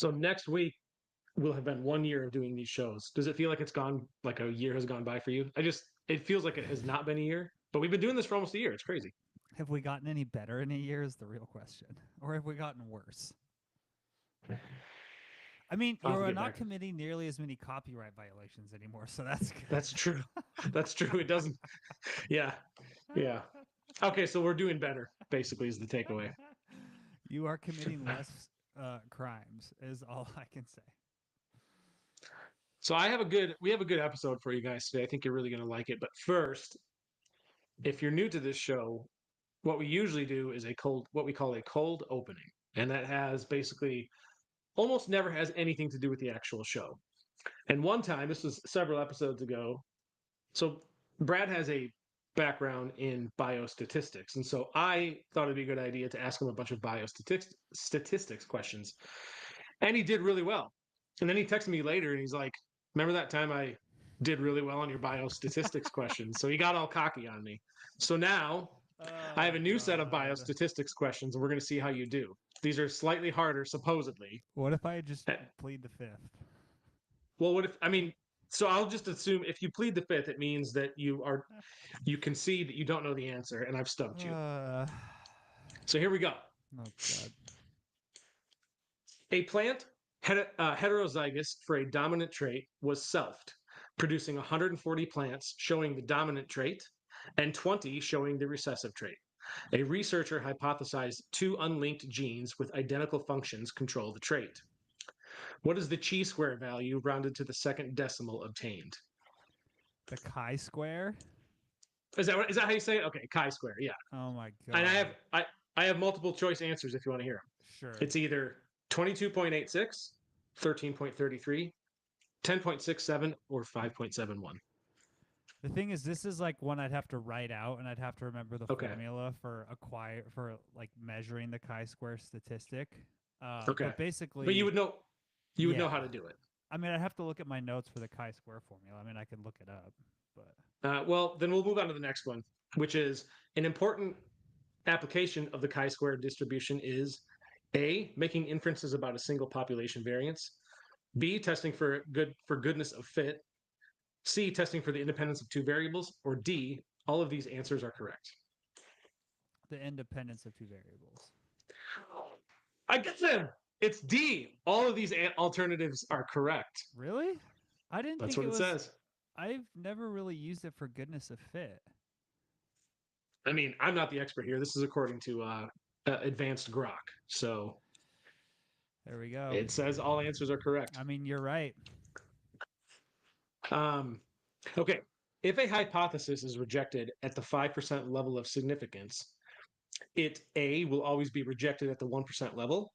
So next week will have been 1 year of doing these shows. Does it feel like it's gone, like a year has gone by for you? It feels like it has not been a year, but we've been doing this for almost a year. It's crazy. Have we gotten any better in a year is the real question. Or have we gotten worse? I mean, I'll have to you're get not back. committing nearly as many copyright violations anymore, so that's That's good. true. That's true. It doesn't. Yeah. Yeah. Okay. So we're doing better, basically, is the takeaway. You are committing less crimes, is all I can say. So we have a good episode for you guys today. I think you're really going to like it. But first, if you're new to this show, what we usually do is what we call a cold opening. And that has basically almost never has anything to do with the actual show. And one time, this was several episodes ago. So Brad has a background in biostatistics. And so I thought it'd be a good idea to ask him a bunch of biostatistics questions. And he did really well. And then he texted me later and he's like, remember that time I did really well on your biostatistics questions? So he got all cocky on me. So now I have Oh a new set of God. biostatistics questions and we're going to see how you do. These are slightly harder, supposedly. What if I just Eh, plead the fifth? Well, what if, I mean, so I'll just assume if you plead the fifth, it means that you concede that you don't know the answer, and I've stumped you. Uh, So here we go. oh God. A plant heterozygous for a dominant trait was selfed, producing 140 plants showing the dominant trait and 20 showing the recessive trait. A researcher hypothesized two unlinked genes with identical functions control the trait. What is the chi-square value rounded to the second decimal obtained? The chi-square? Is that how you say it? Okay, chi-square. Yeah, Oh my and God. I have multiple choice answers if you want to hear them. Sure. It's either 22.86, 13.33, 10.67, or 5.71. The thing is, this is like one I'd have to write out, and I'd have to remember the Okay. formula for like measuring the chi-square statistic. Okay. But But basically, you would know how yeah. to do it. I mean, I'd have to look at my notes for the chi-square formula. I mean, I can look it up, but Well, then we'll move on to the next one, which is an important application of the chi-square distribution is A, making inferences about a single population variance, B, testing for goodness of fit, C, testing for the independence of two variables, or D, all of these answers are correct. the independence of two variables. I get them. It's D. All of these alternatives are correct. Really? I didn't That's think what it it was. says. I've never really used it for goodness of fit. I mean, I'm not the expert here. This is according to advanced grok. So There we go. it says all answers are correct. I mean, you're right. Um, okay. If a hypothesis is rejected at the 5% level of significance, it A will always be rejected at the 1% level,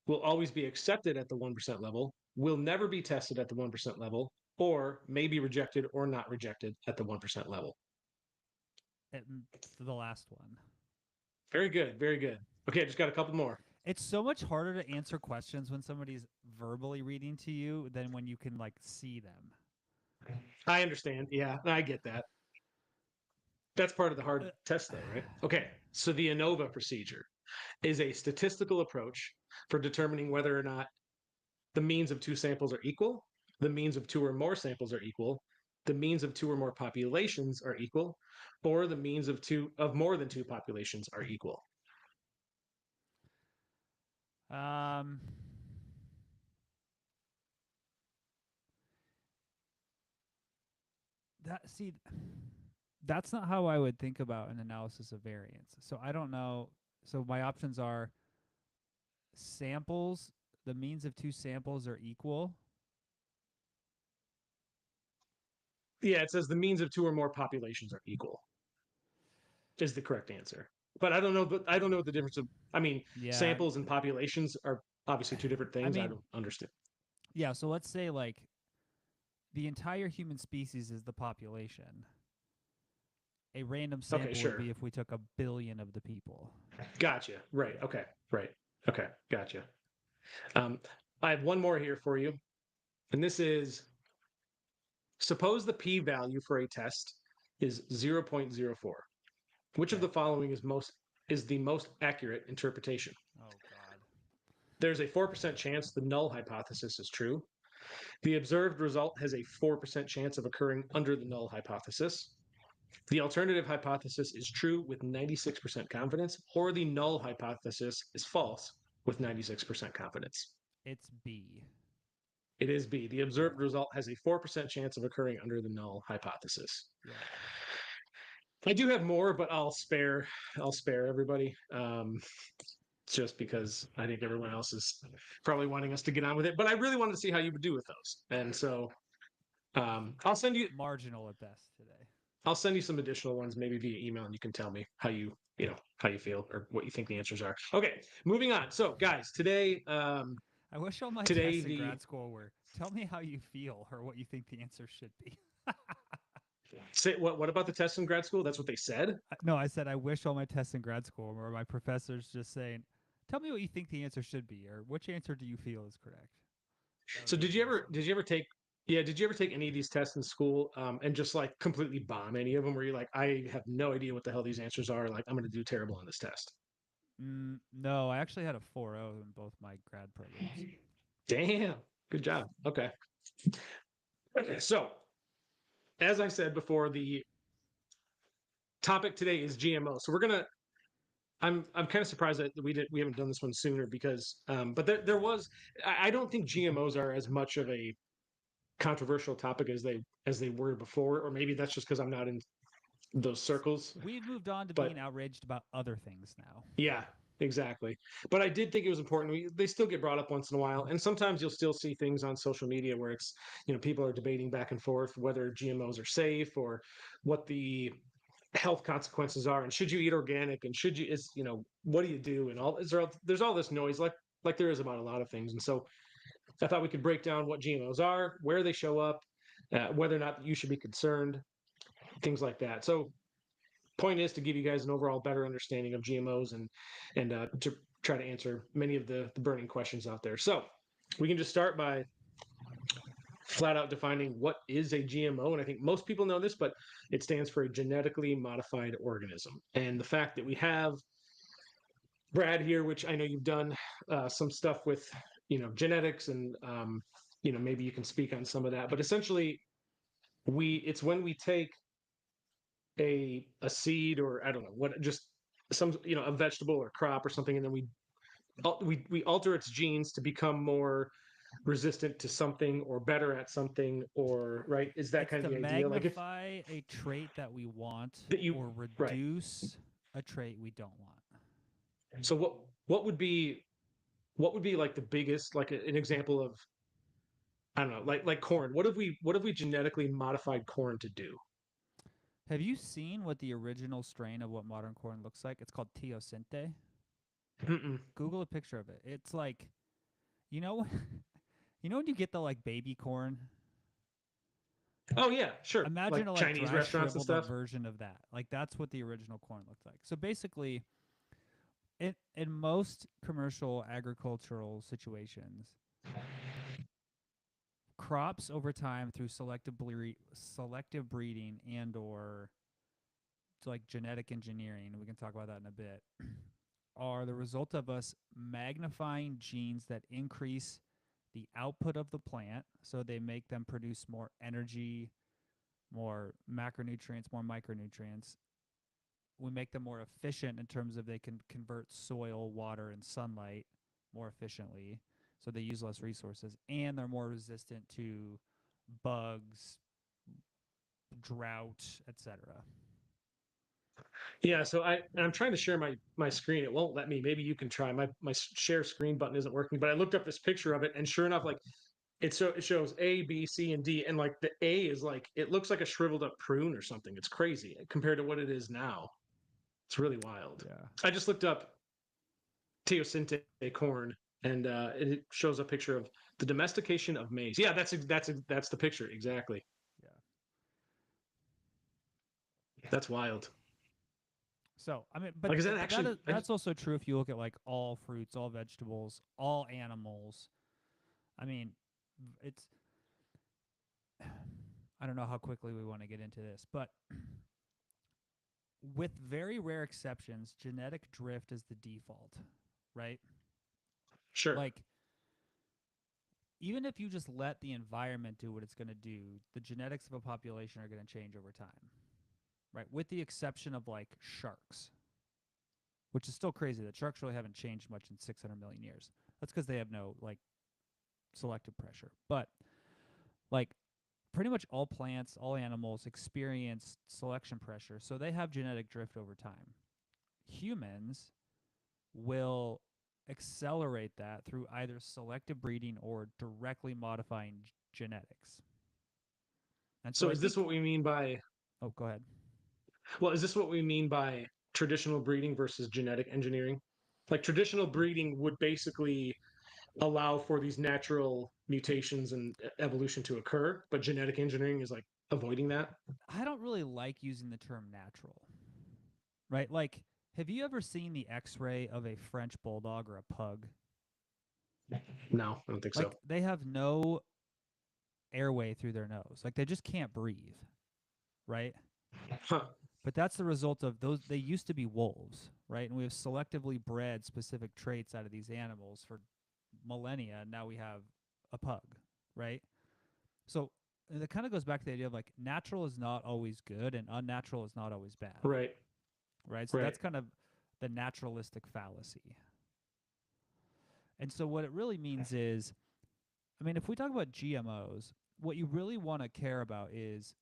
will always be accepted at the 1% level, will never be tested at the 1% level, or may be rejected or not rejected at the 1% level. It, the last one. Very good. Very good. Okay, I just got a couple more. It's so much harder to answer questions when somebody's verbally reading to you than when you can like see them. I understand. Yeah, I get that. That's part of the hard test, though, right? Okay, so the ANOVA procedure is a statistical approach for determining whether or not the means of two samples are equal, the means of two or more samples are equal, the means of two or more populations are equal, or the means of more than two populations are equal. Um, that see, that's not how I would think about an analysis of variance. So I don't know. So my options are samples. The means of two samples are equal. Yeah, it says the means of two or more populations are equal is the correct answer. But I don't know. But I don't know what the difference of. I mean, Yeah. samples and populations are obviously two different I things. I mean, don't understand. yeah. So let's say like the entire human species is the population. A random Okay, sample would sure. be if we took a billion of the people. Gotcha. Right. Yeah. Okay. Right. Okay. Gotcha. Um, I have one more here for you, and this is suppose the p-value for a test is 0.04. Which of Okay. the following is the most accurate interpretation? Oh God. There's a 4% chance the null hypothesis is true. The observed result has a 4% chance of occurring under the null hypothesis. The alternative hypothesis is true with 96% confidence, or the null hypothesis is false with 96% confidence. It's B. It is B. The observed result has a 4% chance of occurring under the null hypothesis. Yeah. I do have more, but I'll spare everybody. Just because I think everyone else is probably wanting us to get on with it. But I really wanted to see how you would do with those. And so I'll send you Marginal at best today. some additional ones maybe via email, and you can tell me how you feel or what you think the answers are. Okay, moving on. So guys, I wish all my today tests in the grad school were tell me how you feel or what you think the answer should be. say what about the test in grad school? That's what they said. No, I said I wish all my tests in grad school were my professors just saying, tell me what you think the answer should be or which answer do you feel is correct. That would So be awesome. did you ever take did you ever take any of these tests in school and just like completely bomb any of them where you're like, I have no idea what the hell these answers are. Like, I'm going to do terrible on this test. No, I actually had a 4.0 in both my grad programs. Damn. Good job. Okay. Okay. So, as I said before, the topic today is GMO. So we're gonna. I'm kind of surprised that we haven't done this one sooner because but there was I don't think GMOs are as much of a controversial topic as they were before, or maybe that's just because I'm not in those circles. We've moved on to But being outraged about other things now. yeah, exactly. But I did think it was important. They still get brought up once in a while, and sometimes you'll still see things on social media where it's people are debating back and forth whether GMOs are safe or what the health consequences are, and should you eat organic, and should you is what do you do, and all there's all this noise like there is about a lot of things, and so I thought we could break down what GMOs are, where they show up, whether or not you should be concerned, things like that. So point is to give you guys an overall better understanding of GMOs and to try to answer many of the burning questions out there. So we can just start by flat out defining what is a GMO. And I think most people know this, but it stands for a genetically modified organism. And the fact that we have Brad here, which I know you've done some stuff with, genetics and, maybe you can speak on some of that. But essentially, it's when we take a seed or I don't know what just some a vegetable or crop or something, and then we alter its genes to become more resistant to something or better at something, or right, is that It's kind of to the idea, like if magnify a trait that we want that you or right. reduce a trait we don't want. So what would be like the biggest, like an example of, I don't know, like corn. What have we genetically modified corn to do? Have you seen what the original strain of what modern corn looks like? It's called teosinte. Mm-mm. Google a picture of it. It's like, you know, you know when you get the like baby corn. Oh yeah, sure, Imagine a like like Chinese dry restaurants and shriveled up stuff. version of that. Like that's what the original corn looked like. So basically, in most commercial agricultural situations, crops over time through selective breeding and or like genetic engineering, we can talk about that in a bit, are the result of us magnifying genes that increase the output of the plant, so they make them produce more energy, more macronutrients, more micronutrients. We make them more efficient in terms of they can convert soil, water, and sunlight more efficiently, so they use less resources, and they're more resistant to bugs, drought, etc. Yeah, so I'm trying to share my screen. It won't let me. Maybe you can try. My share screen button isn't working. But I looked up this picture of it, and sure enough, like it shows A, B, C, and D, and like the A is like it looks like a shriveled up prune or something. It's crazy compared to what it is now. It's really wild. Yeah, I just looked up teosinte corn, and it shows a picture of the domestication of maize. Yeah, that's the picture exactly. yeah. That's wild. So I mean, but Like, is that but that actually? is that's also true if you look at like all fruits, all vegetables, all animals. I mean, it's I don't know how quickly we want to get into this, but with very rare exceptions, genetic drift is the default, right? Sure. Like, even if you just let the environment do what it's going to do, the genetics of a population are going to change over time, right? With the exception of like sharks, which is still crazy that sharks really haven't changed much in 600 million years. That's because they have no like selective pressure. But like pretty much all plants, all animals experience selection pressure, so they have genetic drift over time. Humans will accelerate that through either selective breeding or directly modifying genetics. And so So I is this think, what we mean by, oh, go ahead. well, is this what we mean by traditional breeding versus genetic engineering? Like traditional breeding would basically allow for these natural mutations and evolution to occur, but genetic engineering is like avoiding that. I don't really like using the term natural, right? Like, have you ever seen the x ray of a French bulldog or a pug? No, I don't think so. Like, they have no airway through their nose. Like, they just can't breathe, right? Huh. But that's the result of those. They used to be wolves, right? And we have selectively bred specific traits out of these animals for millennia. And now we have a pug, right? So it kind of goes back to the idea of like natural is not always good and unnatural is not always bad, Right. right? So Right. that's kind of the naturalistic fallacy. And so what it really means is, I mean, if we talk about GMOs, what you really want to care about is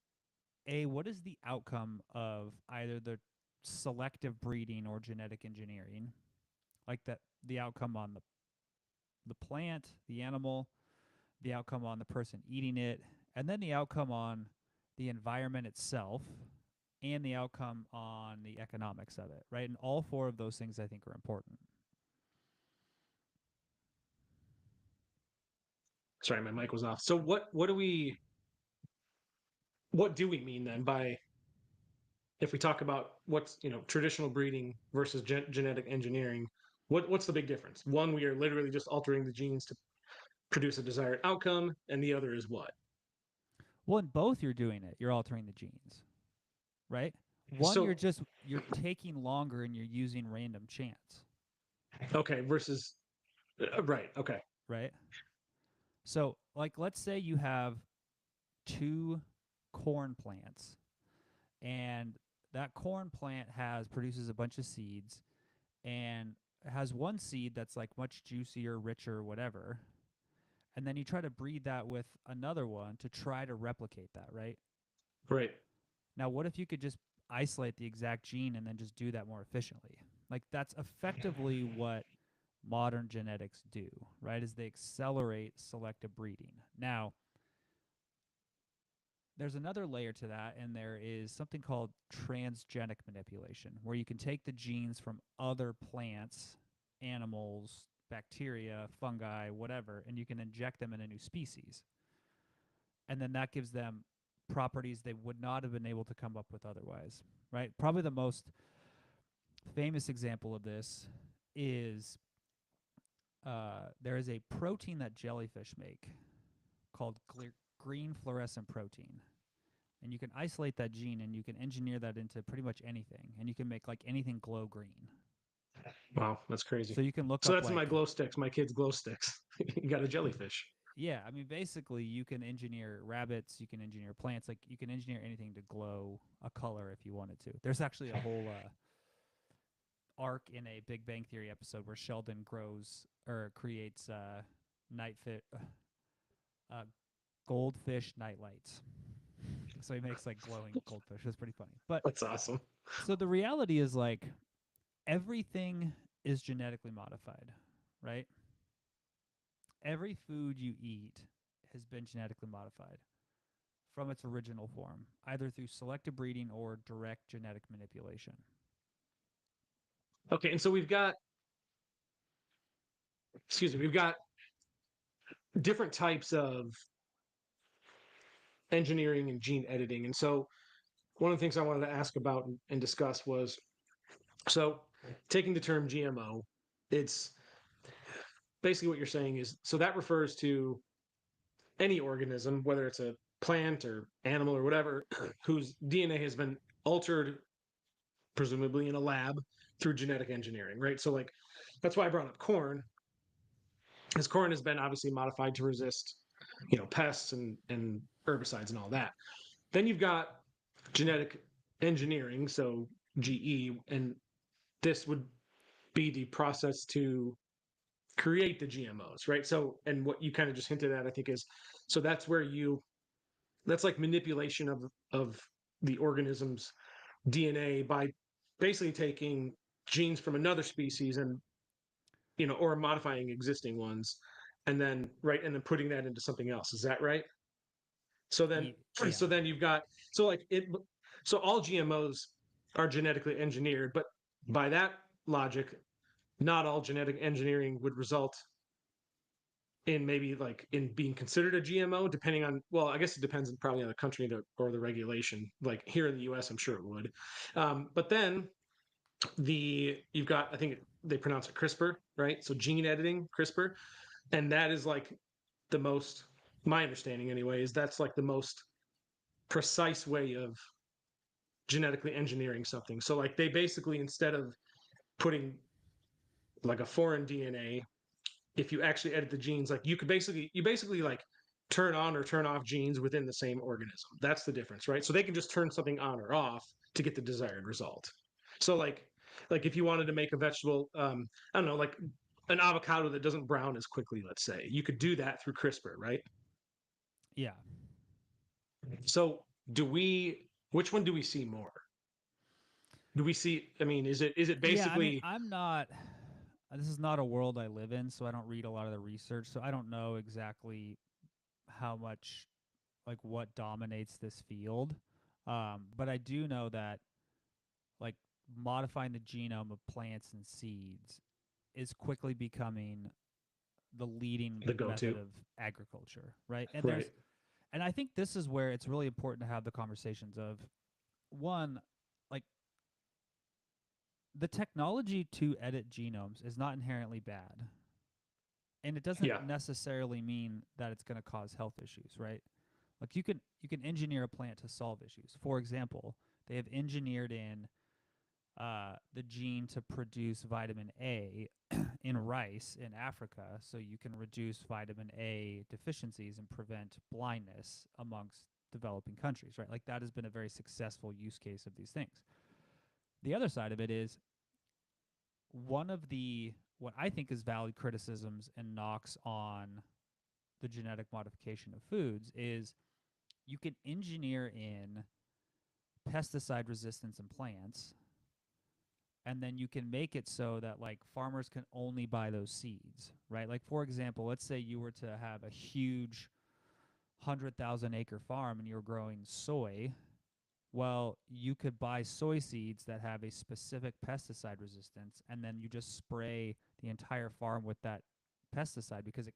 A, what is the outcome of either the selective breeding or genetic engineering, like that the outcome on the plant, the animal, the outcome on the person eating it, and then the outcome on the environment itself and the outcome on the economics of it, right? And all four of those things I think are important. Sorry, my mic was off. So what do we mean then by if we talk about what's traditional breeding versus genetic engineering? What's the big difference? One, we are literally just altering the genes to produce a desired outcome, and the other is what? Well, in both you're doing it. You're altering the genes, right? One, So you're taking longer and you're using random chance, okay, versus right, okay, right? So, like, let's say you have two corn plants, and that corn plant has produces a bunch of seeds, and has one seed that's like much juicier, richer, whatever, and then you try to breed that with another one to try to replicate that, right? right. Now, what if you could just isolate the exact gene and then just do that more efficiently? Like that's effectively what modern genetics do, right? Is they accelerate selective breeding. Now, there's another layer to that, and there is something called transgenic manipulation, where you can take the genes from other plants, animals, bacteria, fungi, whatever, and you can inject them in a new species. And then that gives them properties they would not have been able to come up with otherwise, right? Probably the most famous example of this is there is a protein that jellyfish make called green fluorescent protein. And you can isolate that gene and you can engineer that into pretty much anything. And you can make like anything glow green. Wow, that's crazy. So you can look So up that's my like, glow sticks, my kids' glow sticks. You got a jellyfish. yeah, I mean, basically you can engineer rabbits, you can engineer plants, like you can engineer anything to glow a color if you wanted to. There's actually a whole arc in a Big Bang Theory episode where Sheldon grows or creates night fit uh, goldfish night lights. So he makes like glowing goldfish. It's pretty funny. But That's awesome. so the reality is like everything is genetically modified, right? Every food you eat has been genetically modified from its original form, either through selective breeding or direct genetic manipulation. Okay, and so we've got different types of engineering and gene editing. And so one of the things I wanted to ask about and discuss was so taking the term GMO, it's basically what you're saying is so that refers to any organism, whether it's a plant or animal or whatever, whose DNA has been altered, presumably in a lab through genetic engineering, right? So, like, that's why I brought up corn, Because corn has been obviously modified to resist, pests and herbicides and all that. Then you've got genetic engineering, so GE, and this would be the process to create the GMOs, right? So, and what you kind of just hinted at, I think, is so that's where that's like manipulation of the organism's DNA by basically taking genes from another species and or modifying existing ones, and then putting that into something else. Is that right? So then, Yeah. so then you've got so like it. So all GMOs are genetically engineered, but by that logic, not all genetic engineering would result in maybe like in being considered a GMO, depending on, well, I guess it depends probably on the country or the regulation. Like here in the US, I'm sure it would. But then you've got, I think they pronounce it CRISPR, right? So gene editing, CRISPR. And that is like the most, my understanding anyway, is that's like the most precise way of genetically engineering something. So like they basically, instead of putting like a foreign DNA, if you actually edit the genes, like you basically like turn on or turn off genes within the same organism. That's the difference, right? So they can just turn something on or off to get the desired result. So like if you wanted to make a vegetable, I don't know, like an avocado that doesn't brown as quickly, let's say, you could do that through CRISPR, right? Yeah. So which one do we see more? Do we see, I mean, is it Yeah, I mean, basically, I'm not this is not a world I live in, so I don't read a lot of the research, so I don't know exactly how much like what dominates this field. But I do know that like modifying the genome of plants and seeds is quickly becoming the leading the method go-to? of agriculture, right? Right. And I think this is where it's really important to have the conversations of one, like the technology to edit genomes is not inherently bad. And it doesn't Yeah. necessarily mean that it's going to cause health issues, right? Like you can engineer a plant to solve issues. For example, they have engineered in the gene to produce vitamin A in rice in Africa, so you can reduce vitamin A deficiencies and prevent blindness amongst developing countries, right? Like that has been a very successful use case of these things. The other side of it is one of the what I think is valid criticisms and knocks on the genetic modification of foods is you can engineer in pesticide resistance in plants, and then you can make it so that like farmers can only buy those seeds, right? Like for example, let's say you were to have a huge 100,000 acre farm and you're growing soy. Well, you could buy soy seeds that have a specific pesticide resistance, and then you just spray the entire farm with that pesticide because it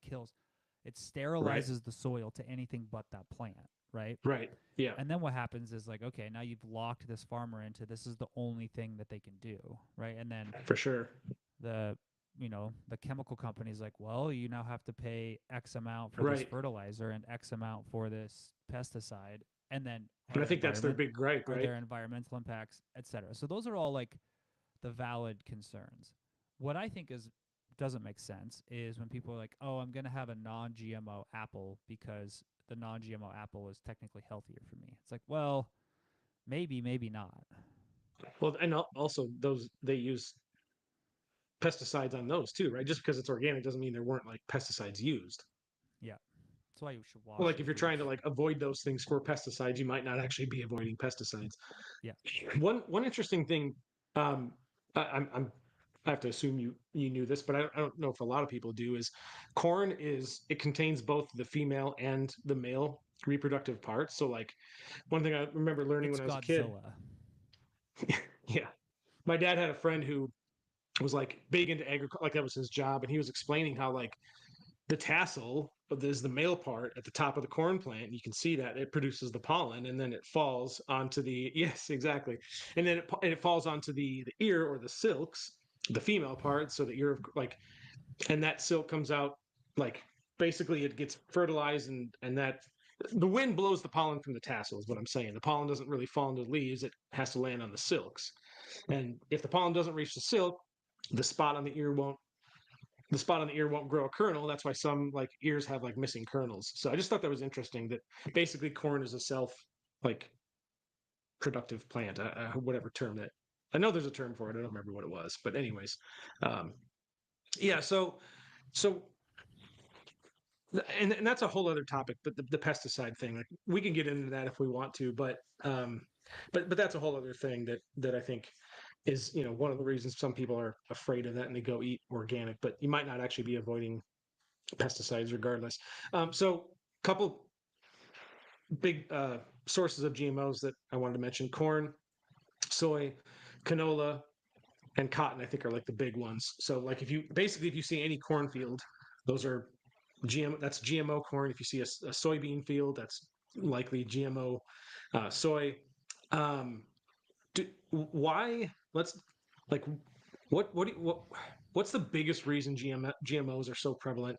Right. sterilizes the soil to anything but that plant, right? Right. Yeah. And then what happens is like, okay, now you've locked this farmer into this is the only thing that they can do, right? And then For sure. the the chemical company's like, well, you now have to pay X amount for this Right. fertilizer and X amount for this pesticide, and then And I think that's their big gripe, are right? there environmental impacts, etc. So those are all like the valid concerns. What I think is doesn't make sense is when people are like, oh, I'm going to have a non-GMO apple because the non-GMO apple is technically healthier for me. It's like, well, maybe not. Well, and also those they use pesticides on those too, right? Just because it's organic doesn't mean there weren't like pesticides used. Yeah, that's why you should Well, wash like your if you're trying to foods. like avoid those things for pesticides, you might not actually be avoiding pesticides. Yeah. One interesting thing, um, I have to assume you knew this, but I don't know if a lot of people do. Is corn is it contains both the female and the male reproductive parts. So like one thing I remember learning It's when I was a kid, Godzilla. yeah, my dad had a friend who was like big into agriculture, like that was his job, and he was explaining how like the tassel is the male part at the top of the corn plant. You can see that it produces the pollen, and then it falls onto the yes, exactly, and then it falls onto the ear or the silks, the female part. So the ear of like, and that silk comes out like basically it gets fertilized, and that the wind blows the pollen from the tassel is what I'm saying. The pollen doesn't really fall into the leaves; it has to land on the silks. And if the pollen doesn't reach the silk, the spot on the ear won't the spot on the ear won't grow a kernel. That's why some like ears have like missing kernels. So I just thought that was interesting that basically corn is a self like productive plant, whatever term that I know there's a term for it. I don't remember what it was, but anyways, um, yeah. So and that's a whole other topic, but the pesticide thing, like we can get into that if we want to, but that's a whole other thing that I think is one of the reasons some people are afraid of that and they go eat organic, but you might not actually be avoiding pesticides regardless. So couple big sources of GMOs that I wanted to mention: corn, soy, canola, and cotton. I think are like the big ones. So like if you see any cornfield, those are That's GMO corn. If you see a soybean field, that's likely GMO soy. Um, why? Let's like what what's the biggest reason GMOs are so prevalent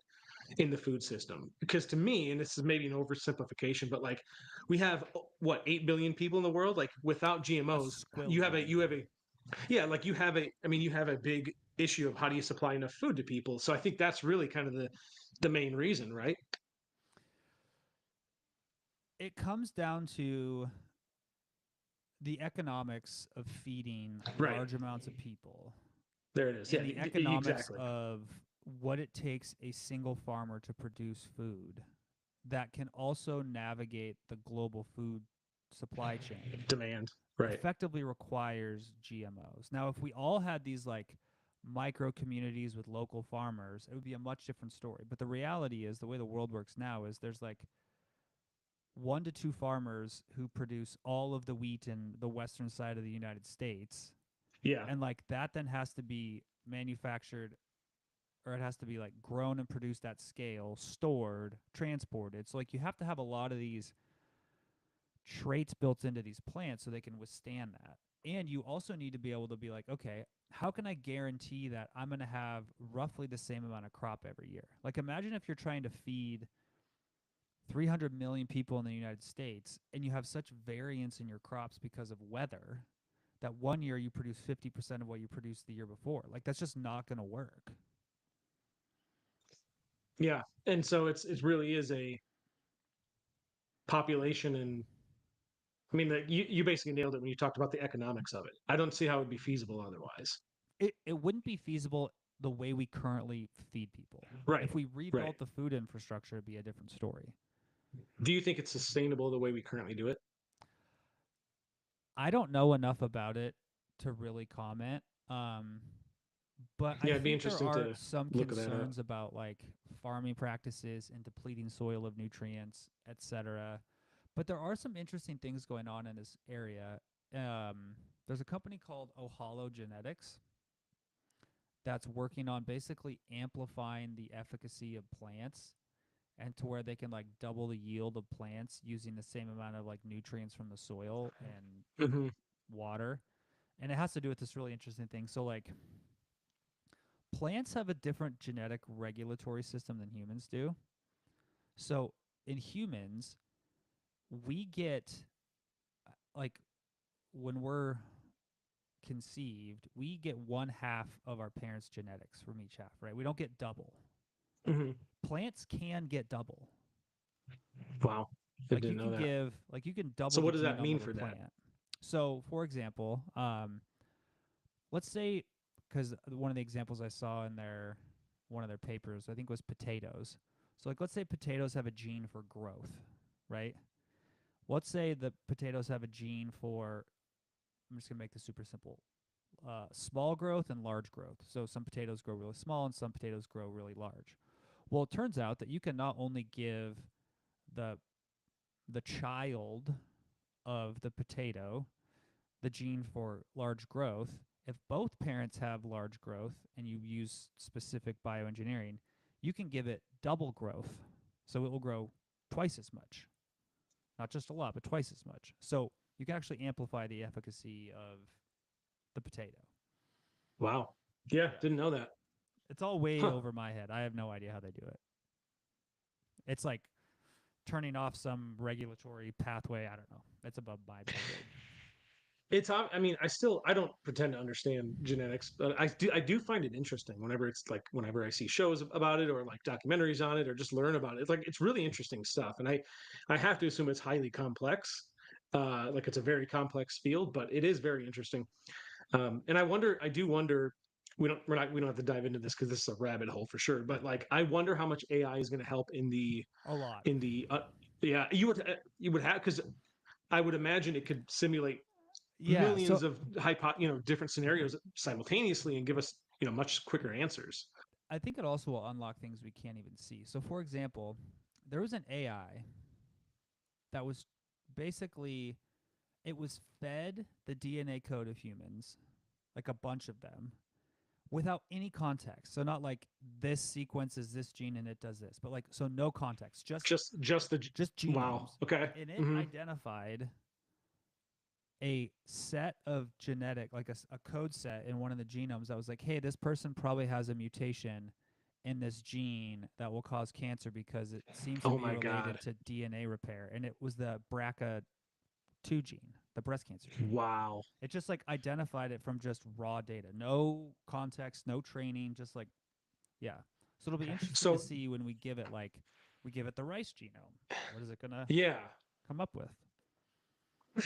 in the food system? Because to me, and this is maybe an oversimplification, but like we have what 8 billion people in the world. Like without A GMOs, squillion. I mean you have a big issue of how do you supply enough food to people. So I think that's really kind of the main reason, right? It comes down to the economics of feeding Right. large amounts of people There it is. Yeah, and the economics exactly. of what it takes a single farmer to produce food that can also navigate the global food supply chain Demand. Right. effectively requires GMOs. Now, if we all had these like micro communities with local farmers, it would be a much different story. But the reality is, the way the world works now is there's like 1 to 2 farmers who produce all of the wheat in the western side of the United States. Yeah. And like that then has to be manufactured, or it has to be like grown and produced at scale, stored, transported. So like you have to have a lot of these traits built into these plants so they can withstand that. And you also need to be able to be like, okay, how can I guarantee that I'm going to have roughly the same amount of crop every year? Like imagine if you're trying to feed 300 million people in the United States and you have such variance in your crops because of weather that one year you produce 50% of what you produced the year before. Like that's just not going to work. Yeah. And so it really is a population and I mean you basically nailed it when you talked about the economics of it. I don't see how it would be feasible otherwise. It wouldn't be feasible the way we currently feed people. Right. If we Right. rebuilt the food infrastructure, it'd be a different story. Do you think it's sustainable the way we currently do it? I don't know enough about it to really comment. Um, but I Yeah, it'd be think there interesting are to some look at that up. concerns about like farming practices and depleting soil of nutrients, etc. But there are some interesting things going on in this area. There's a company called Ohalo Genetics that's working on basically amplifying the efficacy of plants and to where they can like double the yield of plants using the same amount of like nutrients from the soil and Hmm. water. And it has to do with this really interesting thing. So like plants have a different genetic regulatory system than humans do. So in humans, we get like when we're conceived, we get 1/2 of our parents' genetics from each half, right? We don't get double. Hmm. Plants can get double. Wow. I didn't know that. Like you can So double the what does that genome mean of a for that? plant. So, for example, let's say, because one of the examples I saw in their one of their papers, I think was potatoes. So like let's say potatoes have a gene for growth, right? Let's say the potatoes have a gene for, I'm just gonna make this super simple, small growth and large growth. So some potatoes grow really small and some potatoes grow really large. Well, it turns out that you can not only give the the child of the potato the gene for large growth, if both parents have large growth and you use specific bioengineering, you can give it double growth. So it will grow twice as much. Not just a lot, but twice as much. So you can actually amplify the efficacy of the potato. Wow. Yeah, Yeah. didn't know that. It's all way Huh. over my head. I have no idea how they do it. It's like turning off some regulatory pathway. I don't know. It's above my pay grade. I mean, I don't pretend to understand genetics, but I do find it interesting whenever it's like whenever I see shows about it or like documentaries on it or just learn about it. It's like it's really interesting stuff, and I have to assume it's highly complex. Like it's a very complex field, but it is very interesting. And I do wonder. We don't have to dive into this because this is a rabbit hole for sure. But like, I wonder how much AI is going to help A lot. in the yeah, you would have because I would imagine it could simulate Yeah. millions of different scenarios simultaneously and give us much quicker answers. I think it also will unlock things we can't even see. So, for example, there was an AI that was basically it was fed the DNA code of humans, like a bunch of them, without any context. So not like this sequence is this gene and it does this, but like so no context, Just the just wow. genomes. Okay. And it Hmm. identified a set of genetic, like a code set in one of the genomes that was like, hey, this person probably has a mutation in this gene that will cause cancer because it seems to Oh be my related god. to DNA repair. And it was the BRCA2 gene, the breast cancer gene. Wow. It just like identified it from just raw data, no context, no training, just like, yeah. So it'll be interesting to So see when we give it the rice genome. What is it gonna yeah. come up with?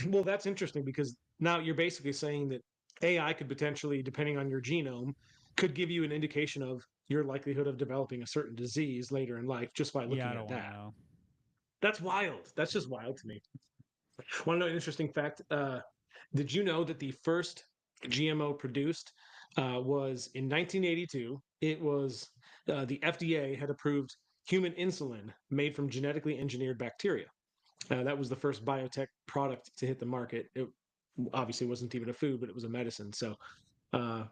Well, that's interesting because now you're basically saying that AI could potentially, depending on your genome, could give you an indication of your likelihood of developing a certain disease later in life just by Yeah, I looking don't at want to that. know. That's wild. That's just wild to me. Want to know an interesting fact? Did you know that the first GMO produced was in 1982? It was the FDA had approved human insulin made from genetically engineered bacteria. That was the first biotech product to hit the market. It obviously wasn't even a food, but it was a medicine. So uh,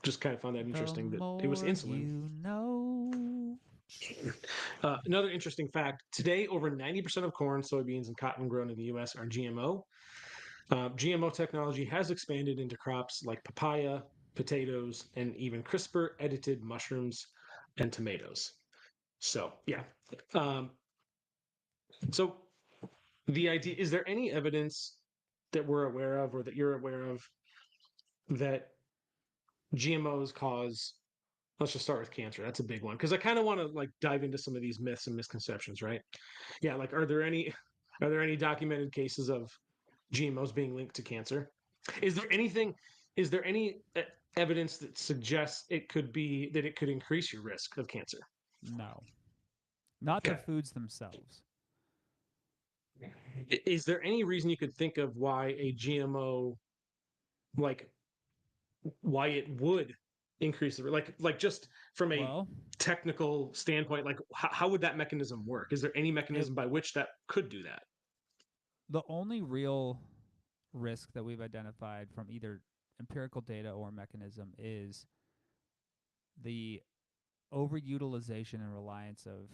just kind of found that The interesting that it was more insulin. you know. Another interesting fact today, over 90% of corn, soybeans, and cotton grown in the US are GMO. GMO technology has expanded into crops like papaya, potatoes, and even CRISPR edited mushrooms and tomatoes. So, yeah. Um, so, the idea is there any evidence that we're aware of or that you're aware of that GMOs cause? Let's just start with cancer. That's a big one because I kind of want to like dive into some of these myths and misconceptions, right? Yeah, like are there any documented cases of GMOs being linked to cancer? Is there anything? Is there any evidence that suggests it could increase your risk of cancer? No. Not the Okay. foods themselves. Is there any reason you could think of why a GMO, like why it would increase the like just from a Well, technical standpoint, like how would that mechanism work? Is there any it mechanism by which that could do that? the only real risk that we've identified from either empirical data or mechanism is the overutilization and reliance of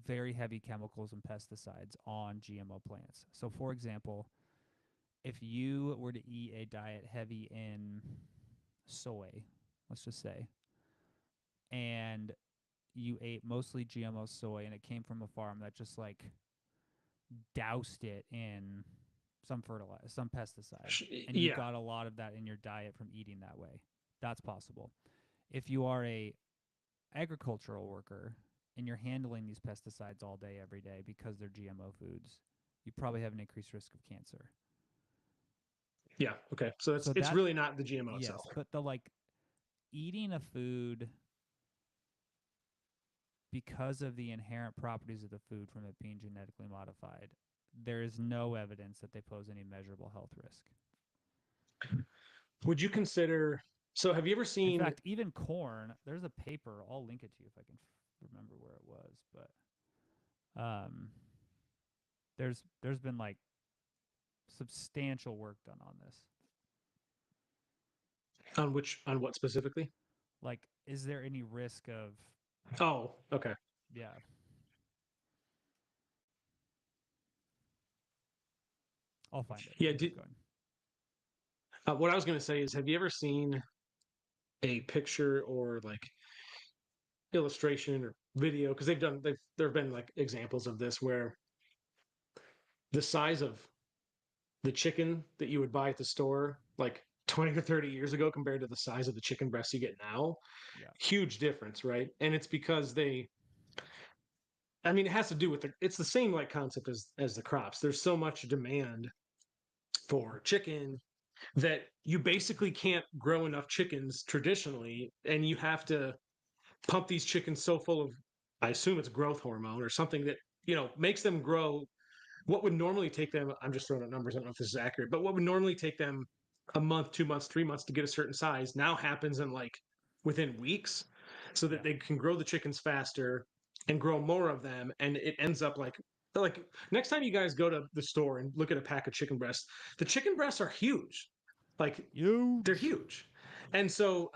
very heavy chemicals and pesticides on GMO plants. So, for example, if you were to eat a diet heavy in soy, let's just say, and you ate mostly GMO soy and it came from a farm that just like doused it in some fertilizer, some pesticide, and you Yeah, got a lot of that in your diet from eating that way, that's possible. If you are a agricultural worker and you're handling these pesticides all day, every day because they're GMO foods, you probably have an increased risk of cancer. yeah. Okay, so So it's that, really not the GMO itself. yes, but the like eating a food because of the inherent properties of the food from it being genetically modified, there is no evidence that they pose any measurable health risk. Would you consider? So, have you ever In seen? fact, even corn, there's a paper, I'll link it to you if I can remember where it was, but there's been like substantial work done on this. On what specifically? Like, is there any risk of, Oh, okay. yeah, I'll find it. Yeah. You keep going. What I was going to say is, have you ever seen a picture or like illustration or video? Because there have been like examples of this where the size of the chicken that you would buy at the store like 20 or 30 years ago compared to the size of the chicken breasts you get now. Yeah. Huge difference, right? And it's because I mean, it has to do with it's the same like concept as the crops. There's so much demand for chicken that you basically can't grow enough chickens traditionally, and you have to pump these chickens so full of, I assume it's growth hormone or something that makes them grow what would normally take them, I'm just throwing out numbers, I don't know if this is accurate, but what would normally take them a month, 2 months, 3 months to get a certain size now happens in like within weeks, so that Yeah. they can grow the chickens faster and grow more of them. And it ends up like next time you guys go to the store and look at a pack of chicken breasts, the chicken breasts are huge. Like they're Huge. huge. And so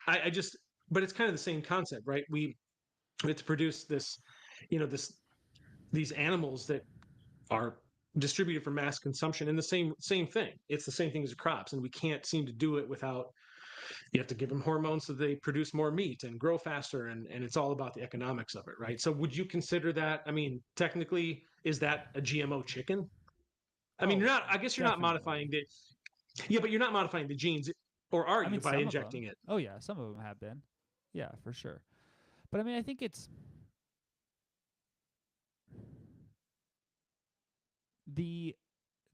I just, but it's kind of the same concept, right? We have to produce this, this these animals that are distributed for mass consumption, and the same thing, it's the same thing as crops, and we can't seem to do it without, you have to give them hormones so they produce more meat and grow faster, and it's all about the economics of it, right? So would you consider that, I mean, technically, is that a GMO chicken? I mean, you're Oh, not, I guess you're not definitely. modifying the, yeah, but you're not modifying the genes, or are I mean, you, by some of them. injecting it? Oh yeah, some of them have been. Yeah, for sure. But I mean, I think it's the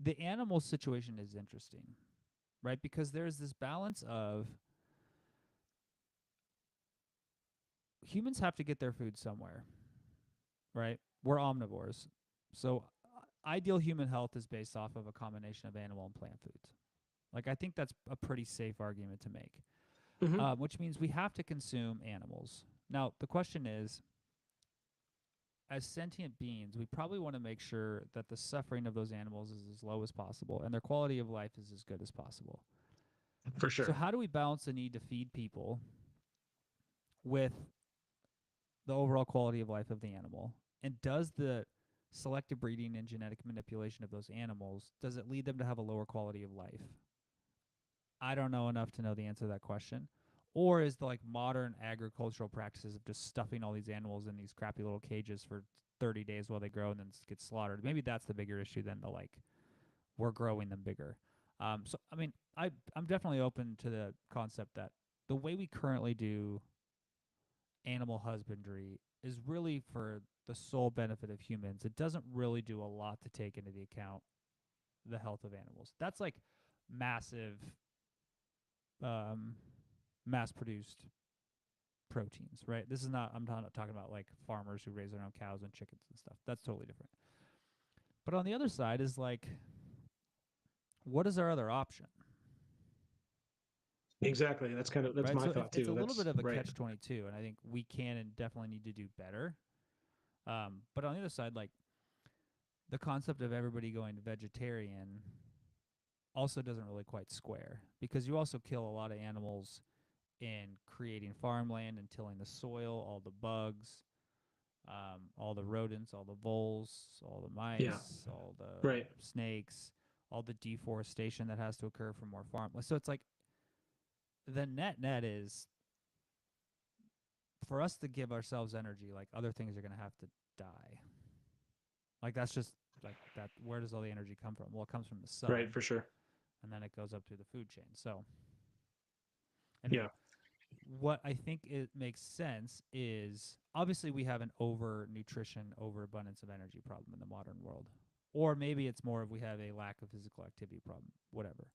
the animal situation is interesting, right? Because there's this balance of humans have to get their food somewhere, right? We're omnivores. So ideal human health is based off of a combination of animal and plant foods. Like I think that's a pretty safe argument to make. Hmm. Which means we have to consume animals. Now the question is, as sentient beings, we probably want to make sure that the suffering of those animals is as low as possible and their quality of life is as good as possible. For So, sure. how do we balance the need to feed people with the overall quality of life of the animal? And does the selective breeding and genetic manipulation of those animals, does it lead them to have a lower quality of life? I don't know enough to know the answer to that question. Or is the like modern agricultural practices of just stuffing all these animals in these crappy little cages for 30 days while they grow and then get slaughtered? Maybe that's the bigger issue than the like we're growing them bigger. So I mean, I'm definitely open to the concept that the way we currently do animal husbandry is really for the sole benefit of humans. It doesn't really do a lot to take into the account the health of animals. That's like massive, um, mass produced proteins, right? This is not, I'm not talking about like farmers who raise their own cows and chickens and stuff. That's totally different. But on the other side is like, what is our other option? Exactly, that's Right. my So thought it's a too, little that's bit of a right. catch 22, and I think we can and definitely need to do better. But on the other side, like the concept of everybody going vegetarian also doesn't really quite square because you also kill a lot of animals in creating farmland and tilling the soil, all the bugs, all the rodents, all the voles, all the Yeah. mice, all the Right. snakes, all the deforestation that has to occur for more farm. So it's like the net is for us to give ourselves energy, like other things are going to have to die. Like that's just like that. Where does all the energy come from? Well, it comes from the Right, sun, for sure. and then it goes up through the food chain. So, and Yeah. what I think it makes sense is obviously we have an over nutrition, overabundance of energy problem in the modern world, or maybe it's more of we have a lack of physical activity problem, whatever.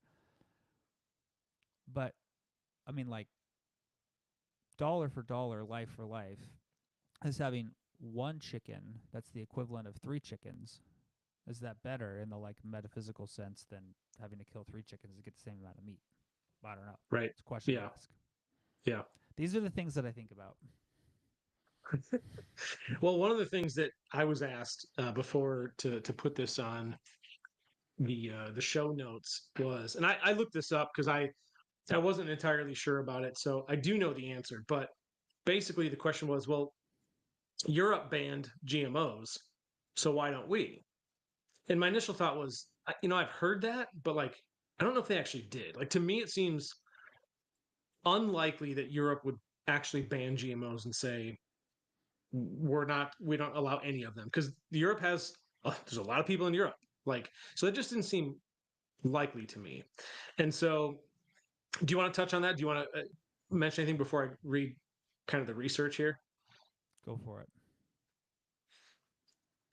But I mean, like dollar for dollar, life for life, is having one chicken that's the equivalent of three chickens. Is that better in the like metaphysical sense than having to kill three chickens to get the same amount of meat? I don't know. Right. It's a question to Yeah. ask. Yeah. These are the things that I think about. Well, one of the things that I was asked before to put this on the show notes was, and I looked this up because I wasn't entirely sure about it, so I do know the answer. But basically, the question was, well, Europe banned GMOs, so why don't we? And my initial thought was, I've heard that, but like, I don't know if they actually did. Like to me, it seems unlikely that Europe would actually ban GMOs and say we don't allow any of them, because Europe has there's a lot of people in Europe, like, so it just didn't seem likely to me. And so, do you want to touch on that? Do you want to mention anything before I read kind of the research here? Go for it.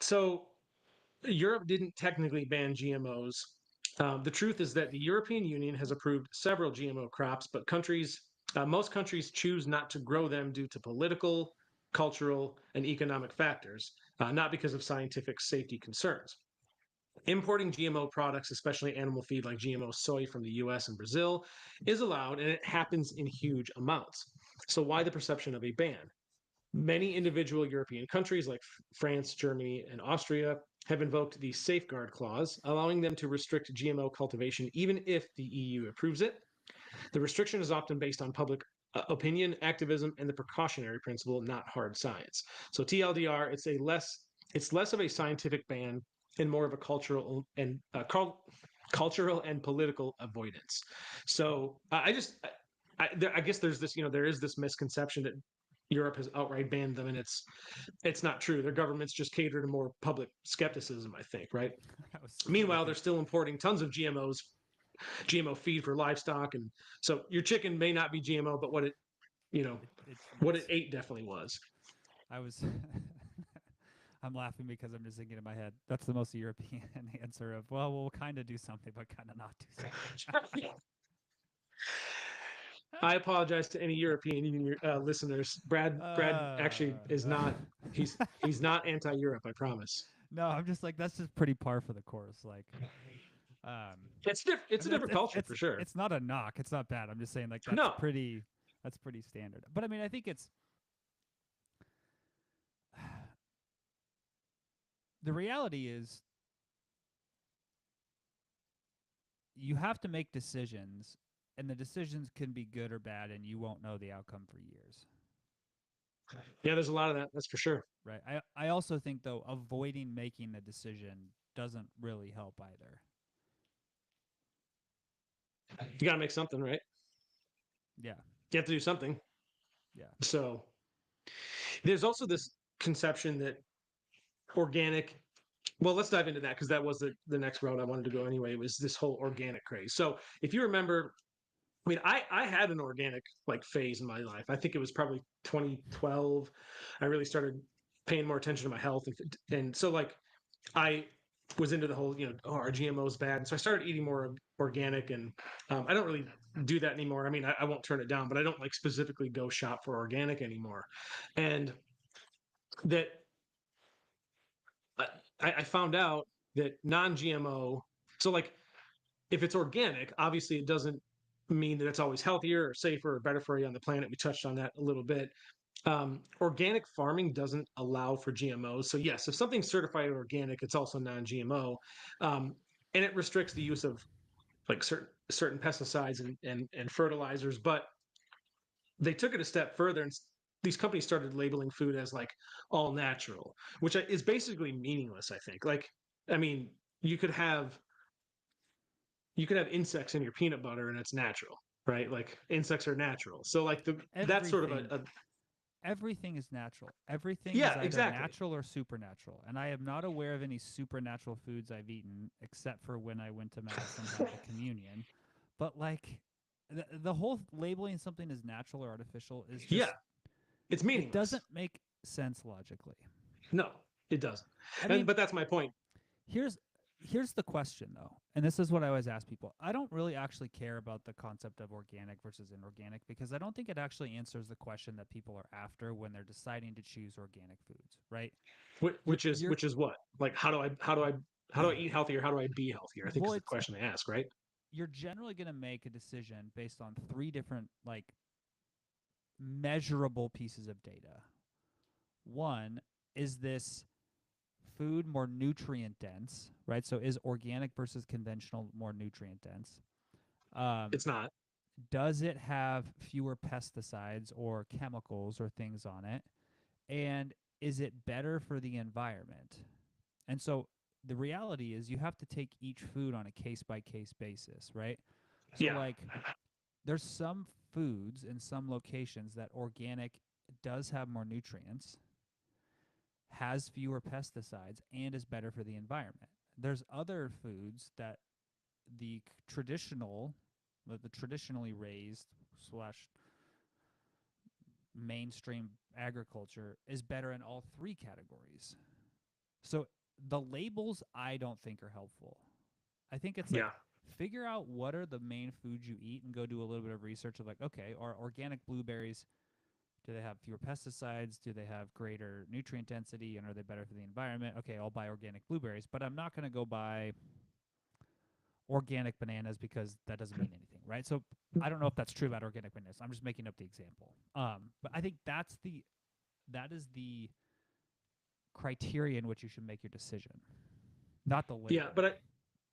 So, Europe didn't technically ban GMOs. The truth is that the European Union has approved several GMO crops, but most countries choose not to grow them due to political, cultural, and economic factors, not because of scientific safety concerns. Importing GMO products, especially animal feed like GMO soy from the US and Brazil, is allowed and it happens in huge amounts. So, why the perception of a ban? Many individual European countries like France, Germany, and Austria have invoked the safeguard clause, allowing them to restrict GMO cultivation even if the EU approves it. The restriction is often based on public opinion, activism, and the precautionary principle, not hard science. So TLDR, it's less of a scientific ban and more of a cultural and political avoidance. So I guess there's this, there is this misconception that Europe has outright banned them, and it's not true. Their governments just cater to more public skepticism, I think, right? I was trying to Meanwhile, they're think. still importing tons of GMO feed for livestock, and so your chicken may not be GMO, but you know what it It's ate definitely was. I was I'm laughing because I'm just thinking in my head. That's the most European answer of, well, we'll kind of do something, but kind of not do something. I apologize to any European Union listeners. Brad actually is uh, not. He's not anti-Europe. I promise. no, I'm just like that's just pretty par for the course. Like, um, I It's a mean, different culture for sure. it's not a knock. It's not bad. I'm just saying like No, that's pretty standard. But I mean, I think it's the reality is you have to make decisions, and the decisions can be good or bad, and you won't know the outcome for years. yeah, there's a lot of that. That's for sure. Right. I also think though avoiding making a decision doesn't really help either. You got to make something, right? Yeah. You have to do something. Yeah. So there's also this conception that organic. Well, let's dive into that because that was the next route I wanted to go anyway. Was this whole organic craze? So if you remember, I mean, I had an organic like phase in my life. I think it was probably 2012. I really started paying more attention to my health, and so like I was into the whole, oh, are GMOs bad? And so I started eating more organic, and I don't really do that anymore. I mean, I won't turn it down, but I don't like specifically go shop for organic anymore. And that I found out that non-GMO, so like if it's organic, obviously it doesn't mean that it's always healthier or safer or better for you on the planet. We touched on that a little bit. Organic farming doesn't allow for GMOs. So yes, if something's certified organic, it's also non-GMO, and it restricts the use of like certain pesticides and fertilizers. But they took it a step further, and these companies started labeling food as like all natural, which is basically meaningless. I think. Like, I mean, you could have you could have insects in your peanut butter and it's natural, right? Like insects are natural. So like that's sort of Everything a everything is natural. Everything is yeah, either exactly. natural or supernatural. And I am not aware of any supernatural foods I've eaten except for when I went to mass and had the communion. But like the whole labeling something as natural or artificial is Yeah, just it's it meaningless. doesn't make sense logically. No, it doesn't. I And mean, but that's my point. here's here's the question though, and this is what I always ask people. I don't really actually care about the concept of organic versus inorganic because I don't think it actually answers the question that people are after when they're deciding to choose organic foods, right? You're Which is what? Like how do I eat healthier? How do I be healthier? I think well, is the it's question they ask, right? you're generally going to make a decision based on three different like measurable pieces of data. One, is this food more nutrient dense, right? So is organic versus conventional more nutrient dense? Um, It's not. does it have fewer pesticides or chemicals or things on it? And is it better for the environment? And so the reality is you have to take each food on a case by case basis, right? So Yeah. like there's some foods in some locations that organic does have more nutrients, has fewer pesticides, and is better for the environment. There's other foods that the traditional, the traditionally raised slash mainstream agriculture is better in all three categories. So the labels I don't think are helpful. I think it's like Yeah. figure out what are the main foods you eat and go do a little bit of research of like, okay, are organic blueberries, do they have fewer pesticides? Do they have greater nutrient density? And are they better for the environment? Okay, I'll buy organic blueberries, but I'm not going to go buy organic bananas because that doesn't mean anything, right? So I don't know if that's true about organic bananas. I'm just making up the example. But I think that is the criteria in which you should make your decision, not the Yeah, label.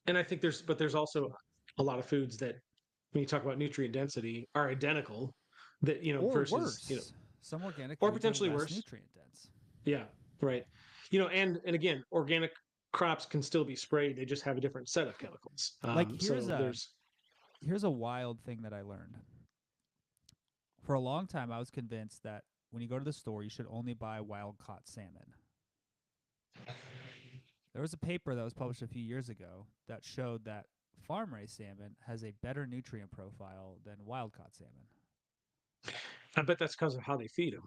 and I think there's also a lot of foods that when you talk about nutrient density are identical that, Or versus, worse, some organic or foods are potentially less worse. nutrient dense. Yeah, right. And again, organic crops can still be sprayed. They just have a different set of chemicals. Like So there's here's a wild thing that I learned. For a long time, I was convinced that when you go to the store, you should only buy wild caught salmon. There was a paper that was published a few years ago that showed that farm raised salmon has a better nutrient profile than wild caught salmon. I bet that's because of how they feed them.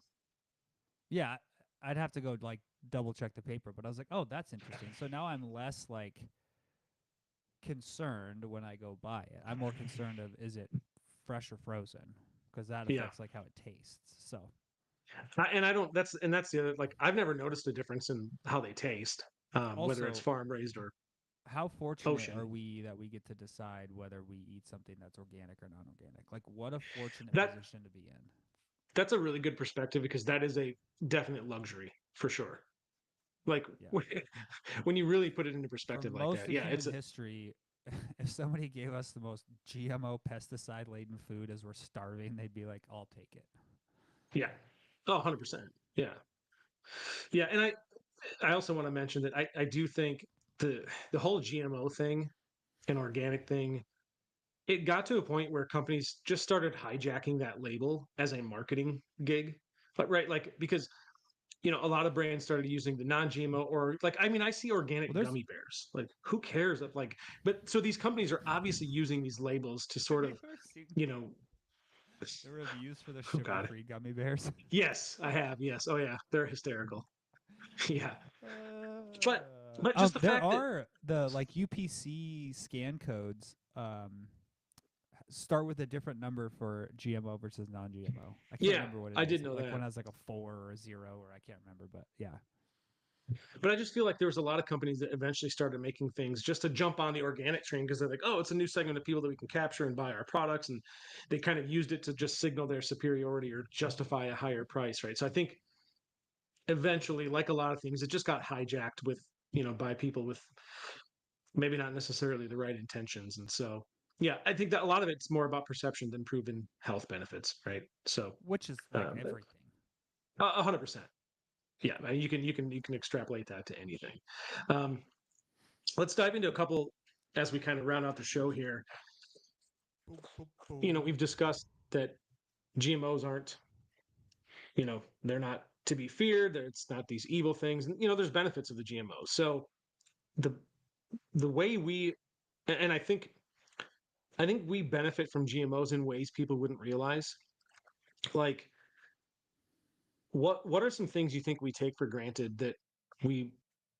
Yeah, I'd have to go like double check the paper, but I was like, oh, that's interesting. So now I'm less like concerned when I go buy it. I'm more concerned of is it fresh or frozen because that Yeah. affects like how it tastes. So And I don't that's the other, like, I've never noticed a difference in how they taste, whether it's also, farm raised or how fortunate ocean. are we that we get to decide whether we eat something that's organic or non-organic? Like, what a fortunate That position to be in. that's a really good perspective because that is a definite luxury for sure. Like Yeah. when you really put it into For perspective like most that, of yeah, human it's a history, if somebody gave us the most GMO pesticide laden food as we're starving, they'd be like, I'll take it. yeah. Oh, 100%. Yeah. Yeah, and I also want to mention that I do think the whole GMO thing and organic thing, it got to a point where companies just started hijacking that label as a marketing gig. But right, like, because a lot of brands started using the non-GMO, or like, I mean, I see Well, organic there's gummy bears. Like, who cares if, like, but so these companies are obviously using these labels to have sort you of, ever seen you know, the reviews for the oh God. sugar-free gummy bears? Yes, I have. Yes. Oh yeah, they're hysterical. Yeah. But just the There fact that are the like UPC scan codes. Start with a different number for GMO versus non-GMO. I can't yeah, remember what it I is. did know Like one that. has like a 4 or a 0 or I can't remember, but yeah. But I just feel like there was a lot of companies that eventually started making things just to jump on the organic train because they're like, oh, it's a new segment of people that we can capture and buy our products. And they kind of used it to just signal their superiority or justify a higher price, right? So I think eventually, like a lot of things, it just got hijacked with, by people with maybe not necessarily the right intentions. And so, yeah, I think that a lot of it's more about perception than proven health benefits, right? So, Which is like everything. 100%. Yeah, I mean, you can extrapolate that to anything. Um, let's dive into a couple as we kind of round out the show here. Boom, boom, boom. We've discussed that GMOs aren't, they're not to be feared. It's not these evil things. And, there's benefits of the GMOs. So the the way we, and I think we benefit from GMOs in ways people wouldn't realize. Like, what are some things you think we take for granted that we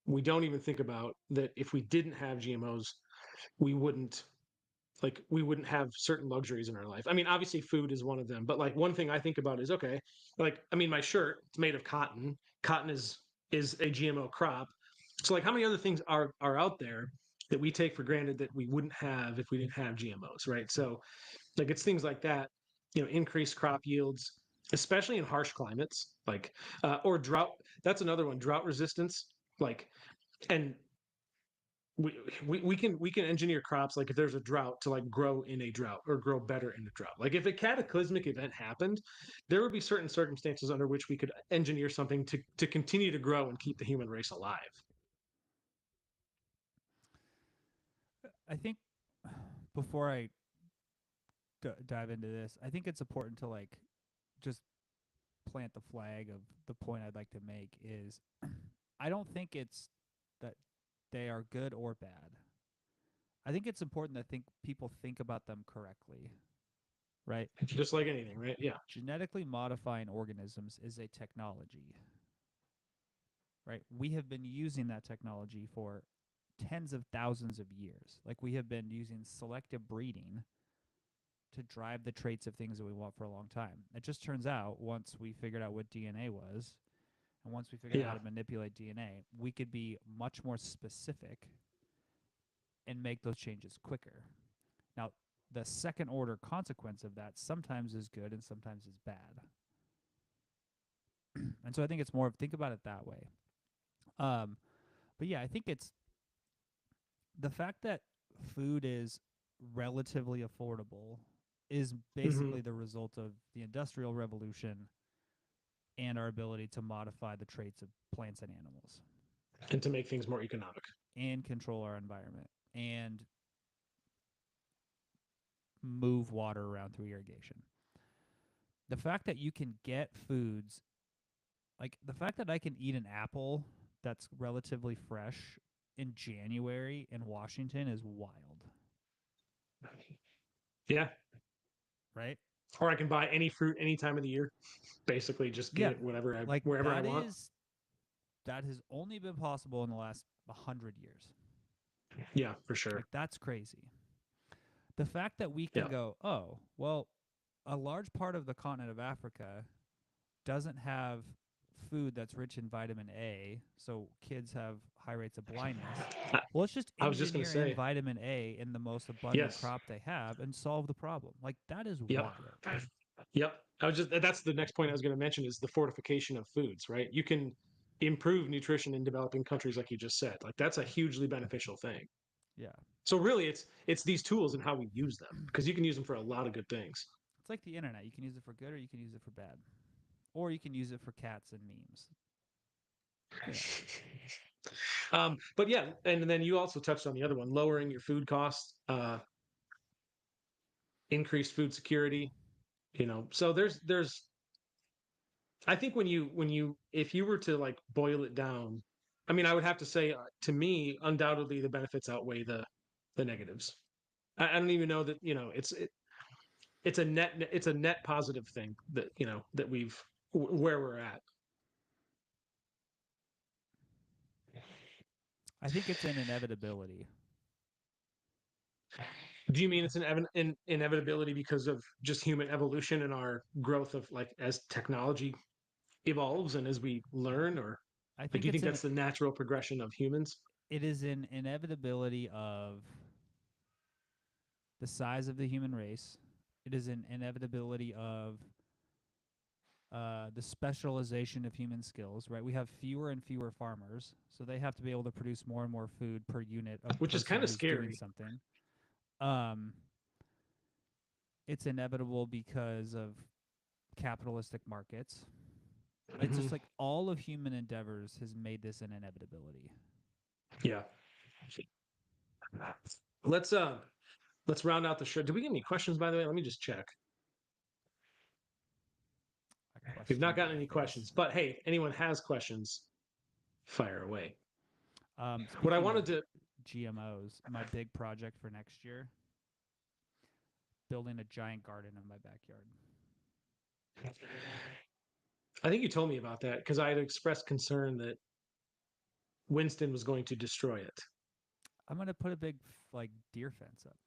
we don't even think about, that if we didn't have GMOs, we wouldn't we wouldn't have certain luxuries in our life. I mean, obviously food is one of them, but like one thing I think about is, okay, like, I mean, my shirt, it's made of cotton. Cotton is a GMO crop. So like, how many other things are out there that we take for granted that we wouldn't have if we didn't have GMOs, right? So like, it's things like that, increased crop yields, especially in harsh climates, like, or drought. That's another one, drought resistance. Like, and we can engineer crops, like if there's a drought, to like grow in a drought or grow better in a drought. Like if a cataclysmic event happened, there would be certain circumstances under which we could engineer something to continue to grow and keep the human race alive. I think before I dive into this, I think it's important to like just plant the flag of the point I'd like to make is I don't think it's that they are good or bad. I think it's important that think people think about them correctly, right? Just like anything, right? Yeah. Genetically modifying organisms is a technology, right? We have been using that technology for tens of thousands of years. Like we have been using selective breeding to drive the traits of things that we want for a long time. It just turns out once we figured out what DNA was, and once we figured out how Yeah. to manipulate DNA, we could be much more specific and make those changes quicker. Now, the second order consequence of that sometimes is good and sometimes is bad. And so I think it's more of think about it that way. Um, but yeah, I think it's the fact that food is relatively affordable is Hmm. basically the result of the industrial revolution and our ability to modify the traits of plants and animals And to make things more economic. and control our environment and move water around through irrigation. The fact that you can get foods, like the fact that I can eat an apple that's relatively fresh in January in Washington is wild, Yeah. right? Or I can buy any fruit any time of the year. Basically, just get Yeah. it Like wherever I want. that has only been possible in the last 100 years. Yeah, for sure. Like that's crazy. The fact that we can Yeah. go, oh, well, a large part of the continent of Africa doesn't have food that's rich in vitamin A, so kids have high rates of blindness. I, Well, let's just I was just gonna engineer in say, vitamin A in the most abundant yes. crop they have and solve the problem. Like that is Yep. wild. Yep. I was just that's the next point I was going to mention is the fortification of foods, right? You can improve nutrition in developing countries like you just said. Like that's a hugely beneficial thing. Yeah. So really it's these tools and how we use them because you can use them for a lot of good things. It's like the internet. You can use it for good or you can use it for bad. Or you can use it for cats and memes. You know. But yeah, and then you also touched on the other one, lowering your food costs, increased food security. So there's I think when you if you were to like boil it down, I mean, I would have to say to me, undoubtedly the benefits outweigh the negatives. I don't even know that it's a net positive thing that that where we're at. I think it's an inevitability. Do you mean it's an inevitability because of just human evolution and our growth of like as technology evolves and as we learn, or I like think you it's think an that's the natural progression of humans? it is an inevitability of the size of the human race. It is an inevitability of the specialization of human skills, right? We have fewer and fewer farmers, so they have to be able to produce more and more food per unit of Which is person kind of who's doing scary. something. Um, it's inevitable because of capitalistic markets. It's Mhm. just like all of human endeavors has made this an inevitability. Yeah. Let's uh let's round out the show. Do we get any questions by the way? Let me just check. A We've not question gotten any face. questions, but hey, if anyone has questions, fire away. What I Speaking of wanted to GMOs, my big project for next year, building a giant garden in my backyard. I think you told me about that because I had expressed concern that Winston was going to destroy it. I'm gonna put a big like deer fence up,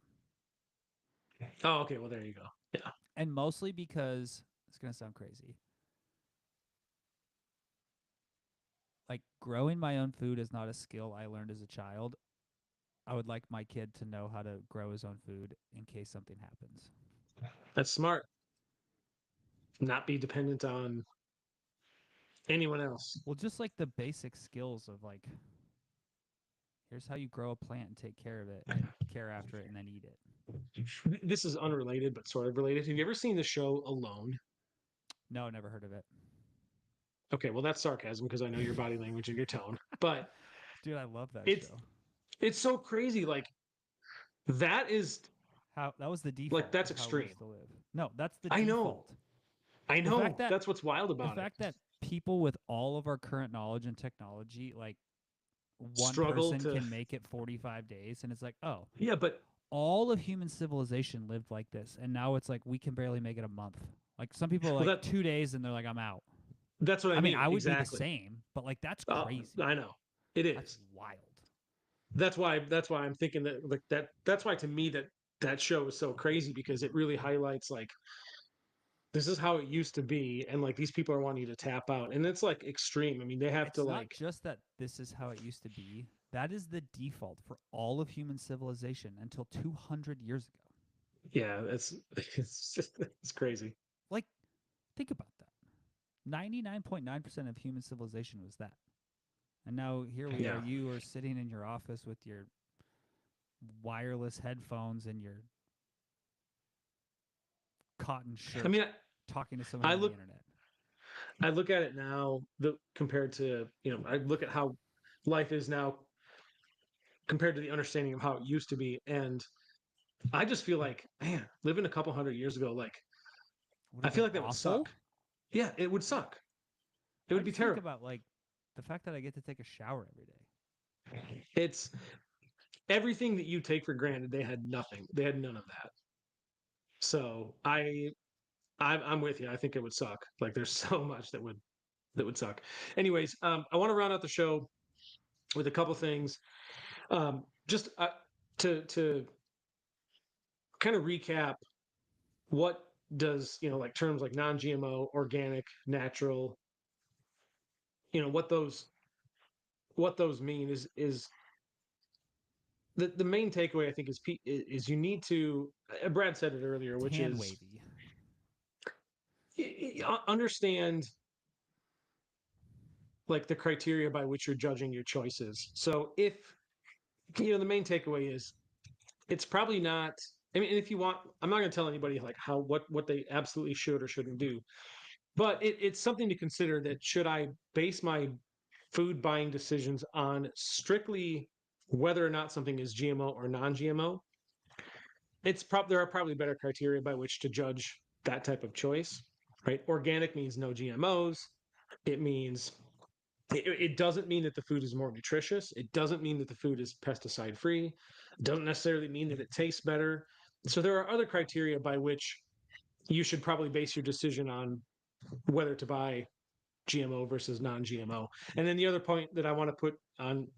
Oh, okay. Well, there you go. Yeah. and mostly because it's gonna sound crazy. Like growing my own food is not a skill I learned as a child. I would like my kid to know how to grow his own food in case something happens. That's smart. Not be dependent on anyone else. Well, just like the basic skills of like, here's how you grow a plant and take care of it and care after it and then eat it. This is unrelated, but sort of related. Have you ever seen the show Alone? No, never heard of it. Okay, well, that's sarcasm because I know your body language and your tone, but Dude, I love that it's show. it's so crazy. Like that is How that was the like default that's of how we extreme. used to live. No, that's the I know. default. I The fact know. that That's what's wild the about it. fact that people with all of our current knowledge and technology like one struggle person to. can make it 45 days, and it's like, oh, Yeah, but all of human civilization lived like this, and now it's like we can barely make it a month. Like some people are well, like 2 days, and they're like, I'm out. that's what I I mean, mean I would be the exactly. same, but like that's crazy. I know it That's is. wild. That's why I'm thinking that like that's why to me that show is so crazy because it really highlights like this is how it used to be and like these people are wanting to tap out and it's like extreme. I mean, they have to It's not like just that this is how it used to be. That is the default for all of human civilization until 200 years ago. yeah, it's just it's crazy. Like, think about that. 99.9% of human civilization was that. And now here we are. Yeah. You are sitting in your office with your wireless headphones and your cotton I shirt mean, talking to somebody I on the look internet. I look at it now compared to, I look at how life is now compared to the understanding of how it used to be and I just feel like, man, living a couple hundred years ago like Would I have feel been like that would awful. suck. Yeah, it would suck. It I would be just think terrible. about like the fact that I get to take a shower every day. It's everything that you take for granted. They had nothing. They had none of that. So I'm with you. I think it would suck. Like there's so much that would suck. Anyways, I want to round out the show with a couple things. Just to kind of recap, what does like terms like non-GMO, organic, natural, what those mean is the main takeaway I think is you need to. Brad said it earlier, It's which hand is wavy. understand like the criteria by which you're judging your choices. So if the main takeaway is it's probably not. I mean, if you want, I'm not going to tell anybody like how what they absolutely should or shouldn't do, but it's something to consider. That should I base my food buying decisions on strictly whether or not something is GMO or non-GMO? There are probably better criteria by which to judge that type of choice, right? Organic means no GMOs. It means it doesn't mean that the food is more nutritious. It doesn't mean that the food is pesticide free. It doesn't necessarily mean that it tastes better. So there are other criteria by which you should probably base your decision on whether to buy GMO versus non-GMO. And then the other point that I want to put on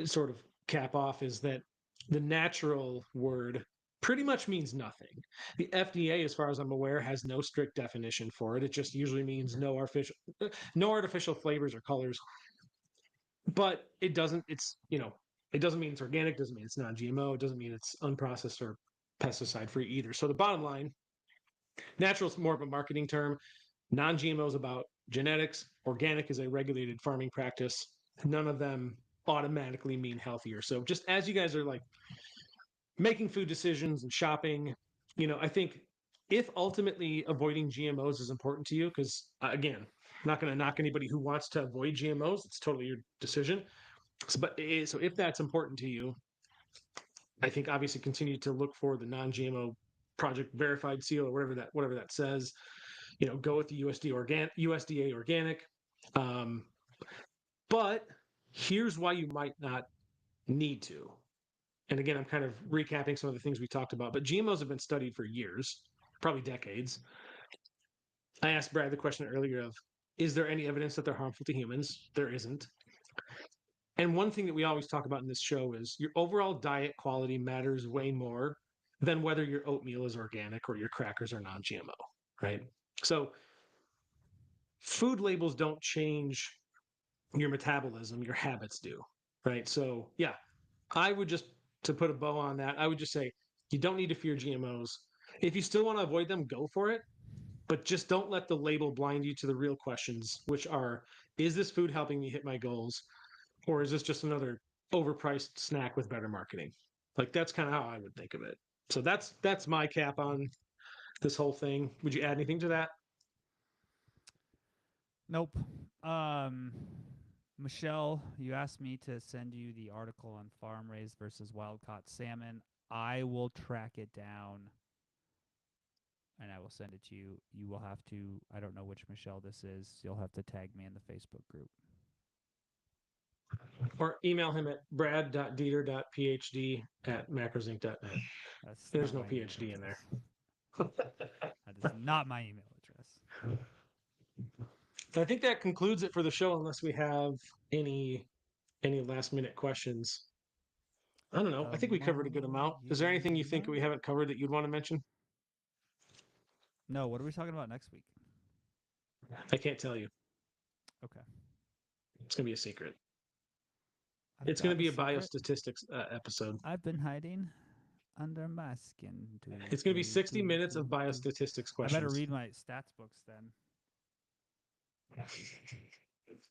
sort of cap off is that the natural word pretty much means nothing. The FDA, as far as I'm aware, has no strict definition for it. It just usually means no artificial flavors or colors. But it doesn't. It doesn't mean it's organic. Doesn't mean it's non-GMO. It doesn't mean it's unprocessed or pesticide free either. So the bottom line, natural is more of a marketing term. Non-GMO is about genetics. Organic is a regulated farming practice. None of them automatically mean healthier. So just as you guys are like making food decisions and shopping, I think if ultimately avoiding GMOs is important to you, because again, I'm not going to knock anybody who wants to avoid GMOs. It's totally your decision. So if that's important to you, I think obviously continue to look for the non-GMO project verified seal or whatever that says. Go with the USDA organic. Um, but here's why you might not need to. And again, I'm kind of recapping some of the things we talked about, but GMOs have been studied for years, probably decades. I asked Brad the question earlier of, is there any evidence that they're harmful to humans? There isn't. And one thing that we always talk about in this show is your overall diet quality matters way more than whether your oatmeal is organic or your crackers are non-GMO, right? So food labels don't change your metabolism, your habits do, right? So yeah, I would just to put a bow on that, I would just say you don't need to fear GMOs. If you still want to avoid them, go for it, but just don't let the label blind you to the real questions, which are: is this food helping me hit my goals, or is this just another overpriced snack with better marketing? Like that's kind of how I would think of it. So that's my cap on this whole thing. Would you add anything to that? Nope. Um, Michelle, you asked me to send you the article on farm raised versus wild caught salmon. I will track it down and I will send it to you. You will have to, I don't know which Michelle this is. You'll have to tag me in the Facebook group. Or email him at brad.dieter.phd@macrozinc.net. That's There's not no my email PhD in there. address. That is not my email address. I think that concludes it for the show, unless we have any any last minute questions. I don't know. I think we covered a good amount. Is there anything you think we haven't covered that you'd want to mention? No, what are we talking about next week? I can't tell you. Okay. It's gonna be a secret. I've It's gonna got a be a secret. biostatistics episode. I've been hiding under my skin. It's gonna be 60 minutes of biostatistics I better questions. read my stats books then.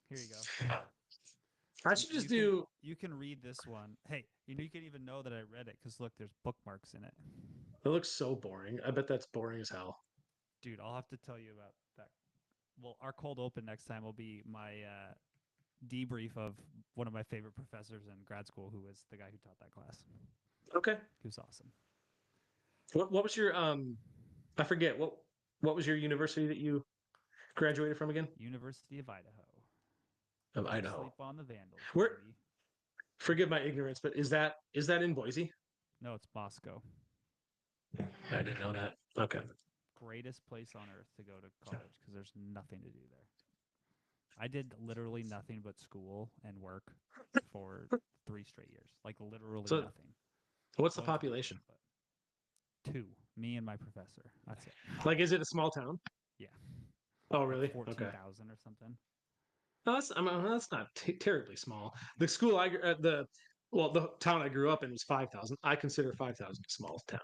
Here you go. I should just You can do. you can read this one. Hey, you can even know that I read it because look, there's bookmarks in it. It looks so boring. I bet that's boring as hell. Dude, I'll have to tell you about that. Well, our cold open next time will be my debrief of one of my favorite professors in grad school, who was the guy who taught that class. Okay. He was awesome. What was your I forget what was your university that you graduated from again? University of Idaho. Of Don't Idaho. sleep on the Vandals, Where baby. forgive my ignorance, but is that in Boise? No, it's Moscow. I didn't know that. Okay. Greatest place on earth to go to college because there's nothing to do there. I did literally nothing but school and work for 3 straight years. Like literally So nothing. what's the I went to population? but two. Me and my professor. That's it. Like, is it a small town? Yeah. Oh, Like really? Okay. 14,000 or something. No, that's not terribly small. The school the town I grew up in was 5,000. I consider 5,000 a small town.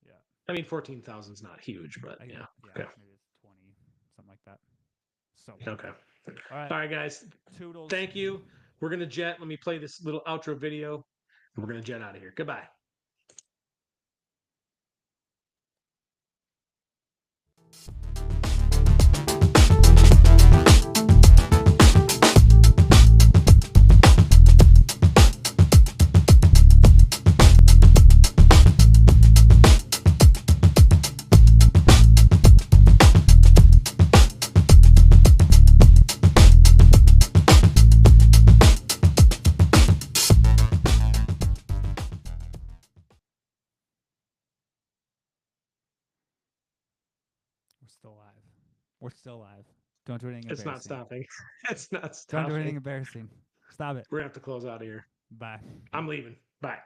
Yeah. I mean, 14,000 is not huge, but yeah. Yeah, Okay. maybe it's 20, something like that. So, Okay. all right. All right, guys. Toodles. Thank you. We're gonna jet. Let me play this little outro video, and we're gonna jet out of here. Goodbye. We're still live. We're still live. Don't do anything It's not embarrassing. stopping. It's not Don't do stopping. anything embarrassing. Stop it. We're gonna have to close out of here. Bye. I'm leaving. Bye.